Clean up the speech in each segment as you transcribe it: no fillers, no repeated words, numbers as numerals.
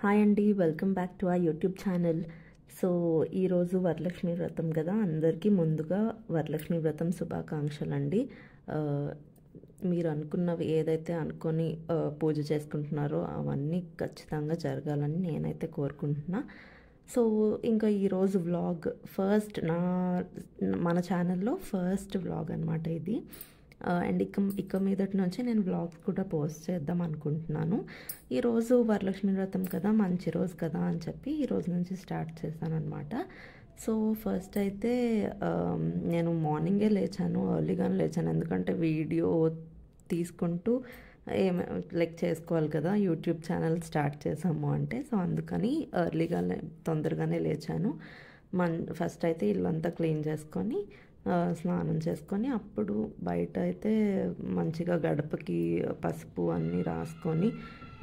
Hi అండి, welcome back to our YouTube channel. So ఈరోజు వరలక్ష్మి వ్రతం కదా, అందరికీ ముందుగా వరలక్ష్మి వ్రతం శుభాకాంక్షలు అండి. మీరు అనుకున్నవి ఏదైతే అనుకొని పూజ చేసుకుంటున్నారో అవన్నీ ఖచ్చితంగా జరగాలని నేనైతే కోరుకుంటున్నా. సో ఇంకా ఈరోజు వ్లాగ్ మన ఛానల్లో ఫస్ట్ వ్లాగ్ అనమాట ఇది. అండ్ ఇక మీదటి నుంచి నేను వ్లాగ్స్ కూడా పోస్ట్ చేద్దాం అనుకుంటున్నాను. ఈరోజు వరలక్ష్మి వ్రతం కదా, మంచి రోజు కదా అని చెప్పి ఈరోజు నుంచి స్టార్ట్ చేశాను అనమాట. సో ఫస్ట్ అయితే నేను మార్నింగే లేచాను, ఎర్లీగానే లేచాను. ఎందుకంటే వీడియో తీసుకుంటూ చేసుకోవాలి కదా, యూట్యూబ్ ఛానల్ స్టార్ట్ చేసాము అంటే. సో అందుకని తొందరగానే లేచాను. ఫస్ట్ అయితే ఇల్లంతా క్లీన్ చేసుకొని స్నానం చేసుకొని అప్పుడు బయట అయితే మంచిగా గడపకి పసుపు అన్నీ రాసుకొని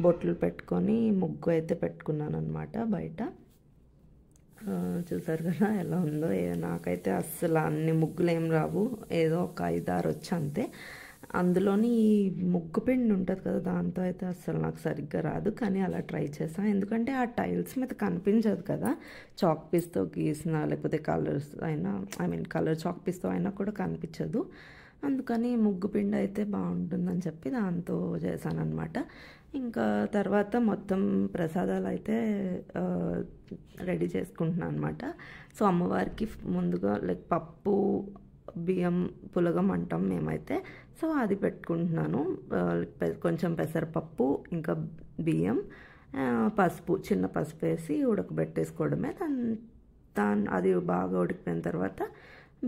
బొట్లు పెట్టుకొని ముగ్గు అయితే పెట్టుకున్నాను అనమాట బయట. చూసారు కదా ఎలా ఉందో. నాకైతే అస్సలు అన్ని ముగ్గులు ఏం రావు, ఏదో ఒక 5-6 వచ్చి అంతే. అందులోని ఈ ముగ్గు పిండి ఉంటుంది కదా, దాంతో అయితే అస్సలు నాకు సరిగ్గా రాదు. కానీ అలా ట్రై చేసాను, ఎందుకంటే ఆ టైల్స్ మీద కనిపించదు కదా, చాక్ పీస్తో గీసిన లేకపోతే కలర్స్ అయినా కలర్ చాక్ పీస్తో అయినా కూడా కనిపించదు. అందుకని ముగ్గు పిండి అయితే బాగుంటుందని చెప్పి దాంతో చేశాను అనమాట. ఇంకా తర్వాత మొత్తం ప్రసాదాలు అయితే రెడీ చేసుకుంటున్నాను అనమాట. సో అమ్మవారికి ముందుగా పప్పు, బియ్యం, పులగం అంటాం మేమైతే. సో అది పెట్టుకుంటున్నాను. కొంచెం పెసరపప్పు, ఇంకా బియ్యం, పసుపు, చిన్న పసుపు వేసి ఉడకబెట్టేసుకోవడమే. అది బాగా ఉడికిపోయిన తర్వాత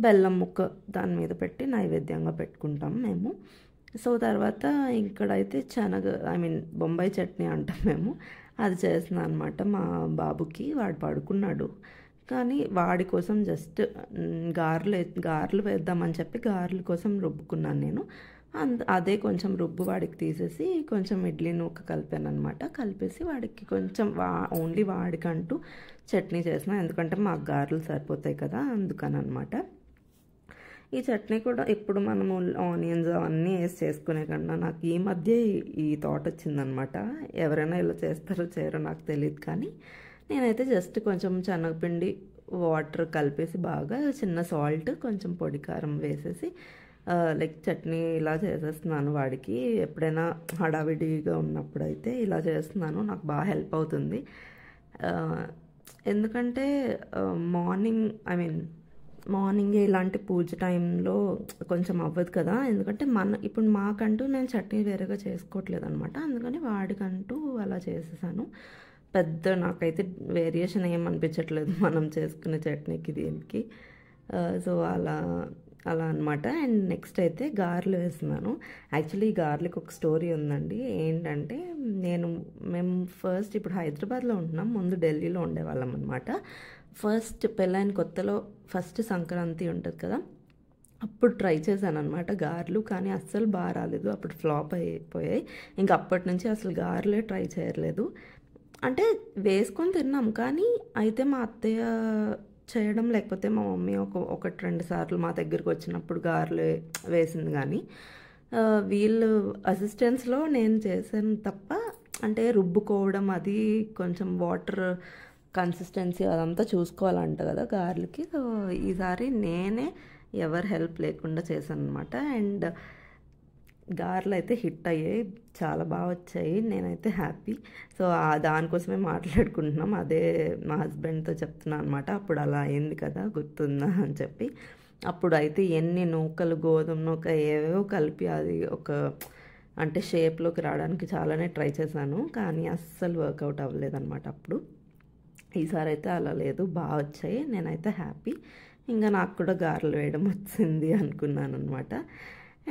బెల్లం ముక్క దాని మీద పెట్టి నైవేద్యంగా పెట్టుకుంటాం మేము. సో తర్వాత ఇక్కడైతే బొంబాయి చట్నీ అంటాం మేము, అది చేస్తున్నాను అనమాట మా బాబుకి. వాడు పడుకున్నాడు కానీ వాడి కోసం జస్ట్ గారెలు వేద్దామని చెప్పి గారెల కోసం రుబ్బుకున్నాను నేను. అదే కొంచెం రుబ్బు వాడికి తీసేసి కొంచెం ఇడ్లీ నూక కలిపాను అనమాట. కలిపేసి వాడికి కొంచెం ఓన్లీ వాడికంటూ చట్నీ చేసిన, ఎందుకంటే మాకు గారెలు సరిపోతాయి కదా, అందుకని అనమాట. ఈ చట్నీ కూడా ఇప్పుడు మనము ఆనియన్స్ అవన్నీ వేసి చేసుకునే కన్నా నాకు ఈ మధ్య ఈ థాట్ వచ్చిందనమాట. ఎవరైనా ఇలా చేస్తారో చేయరో నాకు తెలియదు, కానీ నేనైతే జస్ట్ కొంచెం శనగపిండి, వాటర్ కలిపేసి బాగా చిన్న సాల్ట్, కొంచెం పొడి కారం వేసేసి చట్నీ ఇలా చేసేస్తున్నాను వాడికి. ఎప్పుడైనా హడావిడిగా ఉన్నప్పుడు అయితే ఇలా చేస్తున్నాను, నాకు బాగా హెల్ప్ అవుతుంది. ఎందుకంటే మార్నింగే ఇలాంటి పూజ టైంలో కొంచెం అవ్వదు కదా, ఎందుకంటే ఇప్పుడు మాకంటూ నేను చట్నీ వేరేగా చేసుకోవట్లేదు అనమాట. అందుకని వాడికంటూ అలా చేసేసాను. పెద్ద నాకైతే వేరియేషన్ ఏమనిపించట్లేదు మనం చేసుకునే చట్నీకి దీనికి. సో అలా అనమాట. అండ్ నెక్స్ట్ అయితే గారెలు వేస్తున్నాను. యాక్చువల్లీ ఈ గారెలకు ఒక స్టోరీ ఉందండి. ఏంటంటే మేము ఫస్ట్ ఇప్పుడు హైదరాబాద్లో ఉంటున్నాం, ముందు ఢిల్లీలో ఉండేవాళ్ళం అనమాట. ఫస్ట్ పెళ్ళైన కొత్తలో ఫస్ట్ సంక్రాంతి ఉంటుంది కదా, అప్పుడు ట్రై చేశాను అనమాట గారెలు. కానీ అస్సలు బాగా రాలేదు, అప్పుడు ఫ్లాప్ అయిపోయాయి. ఇంకా అప్పటి నుంచి అసలు గారెలే ట్రై చేయలేదు. అంటే వేసుకొని తిన్నాం, కానీ అయితే మా అత్తయ్య చేయడం లేకపోతే మా మమ్మీ 1-2 సార్లు మా దగ్గరికి వచ్చినప్పుడు గారెలు వేసింది. కానీ వీళ్ళు అసిస్టెన్స్లో నేను చేశాను తప్ప, అంటే రుబ్బుకోవడం అది కొంచెం వాటర్ కన్సిస్టెన్సీ అదంతా చూసుకోవాలంట కదా గారెలకి. సో ఈసారి నేనే ఎవరి హెల్ప్ లేకుండా చేశాను అనమాట. అండ్ గారెలు అయితే హిట్ అయ్యాయి, చాలా బాగా వచ్చాయి. నేనైతే హ్యాపీ. సో దానికోసమే మాట్లాడుకుంటున్నాం. అదే మా హస్బెండ్తో చెప్తున్నాను అనమాట. అప్పుడు అలా అయింది కదా, గుర్తుందా అని చెప్పి. అప్పుడు అయితే ఎన్ని నూకలు, గోధుమ నూక ఏవేవో కలిపి అది అంటే షేప్లోకి రావడానికి చాలానే ట్రై చేశాను, కానీ అస్సలు వర్కౌట్ అవ్వలేదన్నమాట అప్పుడు. ఈసారి అయితే అలా లేదు, బాగా వచ్చాయి. నేనైతే హ్యాపీ. ఇంకా నాకు కూడా గారెలు వేయడం వచ్చింది అనుకున్నాను అనమాట.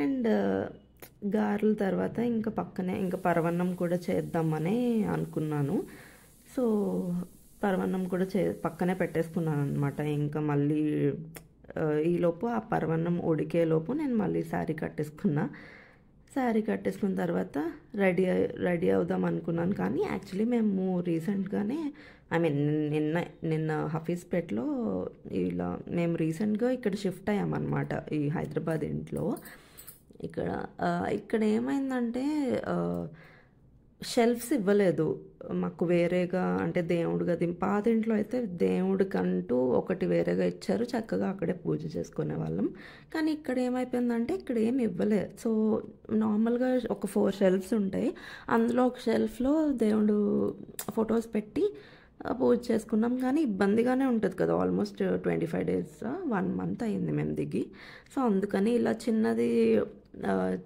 అండ్ గారెల తర్వాత ఇంకా పరవన్నం కూడా చేద్దామని అనుకున్నాను. సో పరవన్నం కూడా పక్కనే పెట్టేసుకున్నాను అనమాట. ఇంకా మళ్ళీ ఈలోపు ఆ పరవన్నం ఉడికేలోపు నేను మళ్ళీ శారీ కట్టేసుకున్న తర్వాత రెడీ అవుదాం అనుకున్నాను. కానీ యాక్చువల్లీ మేము రీసెంట్గానే నిన్న హఫీజ్పేట్లో మేము రీసెంట్గా ఇక్కడ షిఫ్ట్ అయ్యామన్నమాట, ఈ హైదరాబాద్ ఇంట్లో. ఇక్కడ ఏమైందంటే షెల్ఫ్స్ ఇవ్వలేదు మాకు వేరేగా అంటే దేవుడి గది పాత ఇంట్లో అయితే దేవుడికంటూ ఒకటి వేరేగా ఇచ్చారు, చక్కగా అక్కడే పూజ చేసుకునే వాళ్ళం. కానీ ఇక్కడ ఏమైపోయిందంటే ఇక్కడ ఏమి ఇవ్వలే. సో నార్మల్గా ఒక 4 షెల్ఫ్స్ ఉంటాయి, అందులో ఒక షెల్ఫ్లో దేవుడు ఫొటోస్ పెట్టి పూజ చేసుకున్నాం. కానీ ఇబ్బందిగానే ఉంటుంది కదా, ఆల్మోస్ట్ 25 డేస్ 1 మంత్ అయింది మేము దిగి. సో అందుకని ఇలా చిన్నది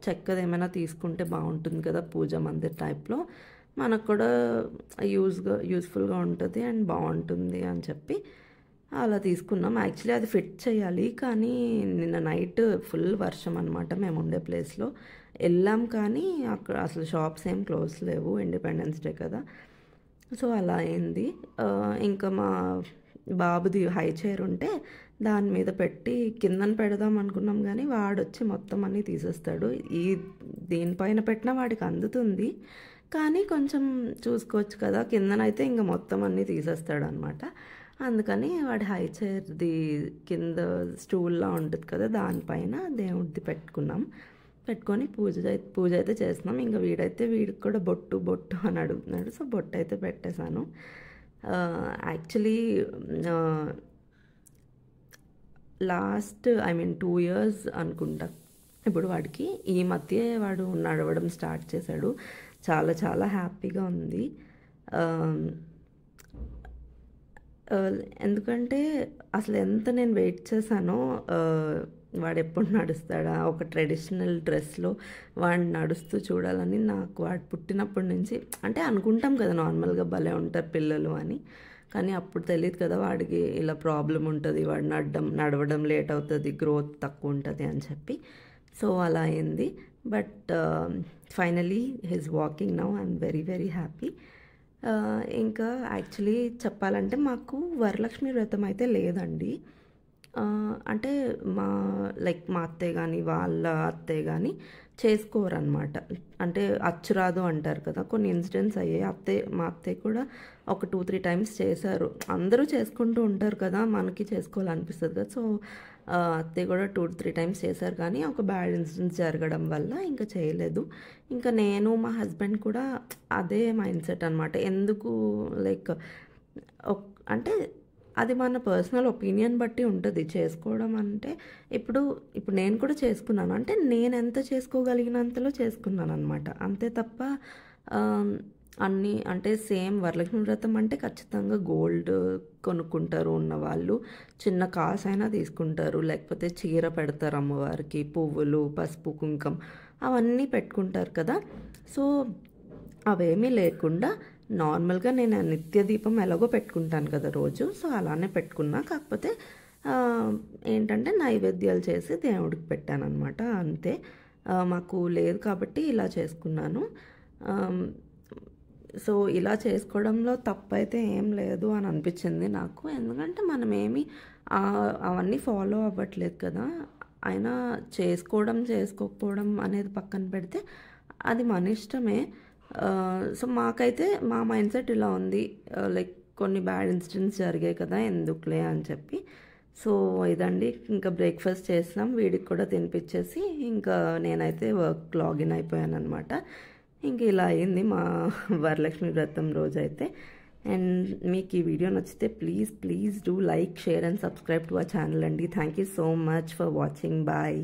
చెక్కది ఏమైనా తీసుకుంటే బాగుంటుంది కదా, పూజ మందిర్ టైప్లో, మనకు కూడా యూస్ఫుల్గా ఉంటుంది అండ్ బాగుంటుంది అని చెప్పి అలా తీసుకున్నాం. యాక్చువల్లీ అది ఫిట్ చేయాలి, కానీ నిన్న నైట్ ఫుల్ వర్షం అనమాట మేము ఉండే ప్లేస్లో. వెళ్ళాం కానీ అక్కడ అసలు షాప్స్ ఏం క్లోజ్ లేవు, ఇండిపెండెన్స్ డే కదా. సో అలా అయింది. ఇంకా మా బాబుది హై చైర్ ఉంటే దాని మీద పెట్టి కిందన పెడదాం అనుకున్నాం, కానీ వాడు వచ్చి మొత్తం అన్నీ తీసేస్తాడు. దీనిపైన పెట్టినా వాడికి అందుతుంది, కానీ కొంచెం చూసుకోవచ్చు కదా, కిందనైతే ఇంకా మొత్తం అన్నీ తీసేస్తాడు అనమాట. అందుకని వాడి హై చైర్ది కింద స్టూల్లా ఉంటుంది కదా, దానిపైన దేవుడిది పెట్టుకొని పూజ అయితే చేస్తున్నాం. ఇంకా వీడికి కూడా బొట్టు అని అడుగుతున్నాడు. సో బొట్టు అయితే పెట్టేశాను. యాక్చువల్లీ లాస్ట్ 2 years అనుకుంటా ఇప్పుడు వాడికి. ఈ మధ్య వాడు నడవడం స్టార్ట్ చేశాడు. చాలా చాలా హ్యాపీగా ఉంది. ఎందుకంటే అసలు ఎంత నేను వెయిట్ చేశానో, వాడు ఎప్పుడు నడుస్తాడా, ఒక ట్రెడిషనల్ డ్రెస్లో వాడు నడుస్తూ చూడాలని నాకు వాడు పుట్టినప్పటి నుంచి. అంటే అనుకుంటాం కదా నార్మల్గా భలే ఉంటారు పిల్లలు అని, కానీ అప్పుడు తెలియదు కదా వాడికి ఇలా ప్రాబ్లం ఉంటుంది, వాడు నడవడం లేట్ అవుతుంది, గ్రోత్ తక్కువ ఉంటుంది అని చెప్పి. సో అలా అయింది. But finally he's walking now. I'm very very happy. ఇంకా యాక్చువల్లీ చెప్పాలంటే మాకు వరలక్ష్మి వ్రతం అయితే లేదండి. అంటే మా అత్తయ్య కానీ వాళ్ళ అత్తయ్య కానీ చేసుకోరనమాట. అంటే అచ్చురాదు అంటారు కదా, కొన్ని ఇన్సిడెంట్స్ అయ్యాయి. మా అత్తయ్య కూడా ఒక 2-3 times చేశారు. అందరూ చేసుకుంటూ ఉంటారు కదా, మనకి చేసుకోవాలనిపిస్తుంది కదా. సో అత్తయ్య కూడా 2-3 times చేశారు, కానీ ఒక బ్యాడ్ ఇన్సిడెంట్స్ జరగడం వల్ల ఇంకా చేయలేదు. ఇంకా నేను మా హస్బెండ్ కూడా అదే మైండ్ సెట్ అనమాట. ఎందుకు అంటే అది మన పర్సనల్ ఒపీనియన్ బట్టి ఉంటుంది చేసుకోవడం. అంటే ఇప్పుడు నేను కూడా చేసుకున్నాను, అంటే నేను ఎంత చేసుకోగలిగినంతలో చేసుకున్నాను అనమాట, అంతే తప్ప అన్నీ అంటే సేమ్ వరలక్ష్మి వ్రతం అంటే ఖచ్చితంగా గోల్డ్ కొనుక్కుంటారు ఉన్నవాళ్ళు, చిన్న కాసు అయినా తీసుకుంటారు, లేకపోతే చీర పెడతారు అమ్మవారికి, పువ్వులు, పసుపు, కుంకం అవన్నీ పెట్టుకుంటారు కదా. సో అవేమీ లేకుండా నార్మల్గా నేను నిత్య దీపం ఎలాగో పెట్టుకుంటాను కదా రోజు, సో అలానే పెట్టుకున్నా. కాకపోతే ఏంటంటే నైవేద్యాలు చేసి దేవుడికి పెట్టాను అనమాట, అంతే. మాకు లేదు కాబట్టి ఇలా చేసుకున్నాను. సో ఇలా చేసుకోవడంలో తప్పైతే ఏం లేదు అని అనిపించింది నాకు. ఎందుకంటే మనం ఏమి అవన్నీ ఫాలో అవ్వట్లేదు కదా. అయినా చేసుకోకపోవడం అనేది పక్కన పెడితే అది మన ఇష్టమే. సో మాకైతే మా మైండ్ సెట్ ఇలా ఉంది, కొన్ని బ్యాడ్ ఇన్సిడెంట్స్ జరిగాయి కదా, ఎందుకులే అని చెప్పి. సో ఇదండి, ఇంకా బ్రేక్ఫాస్ట్ చేసినాం, వీడికి కూడా తినిపించేసి ఇంకా నేనైతే వర్క్ లాగిన్ అయిపోయాను అనమాట. ఇంక ఇలా అయింది మా వరలక్ష్మి వ్రతం రోజైతే. అండ్ మీకు ఈ వీడియో నచ్చితే please do like, share and subscribe to our channel అండి. Thank you so much for watching. Bye.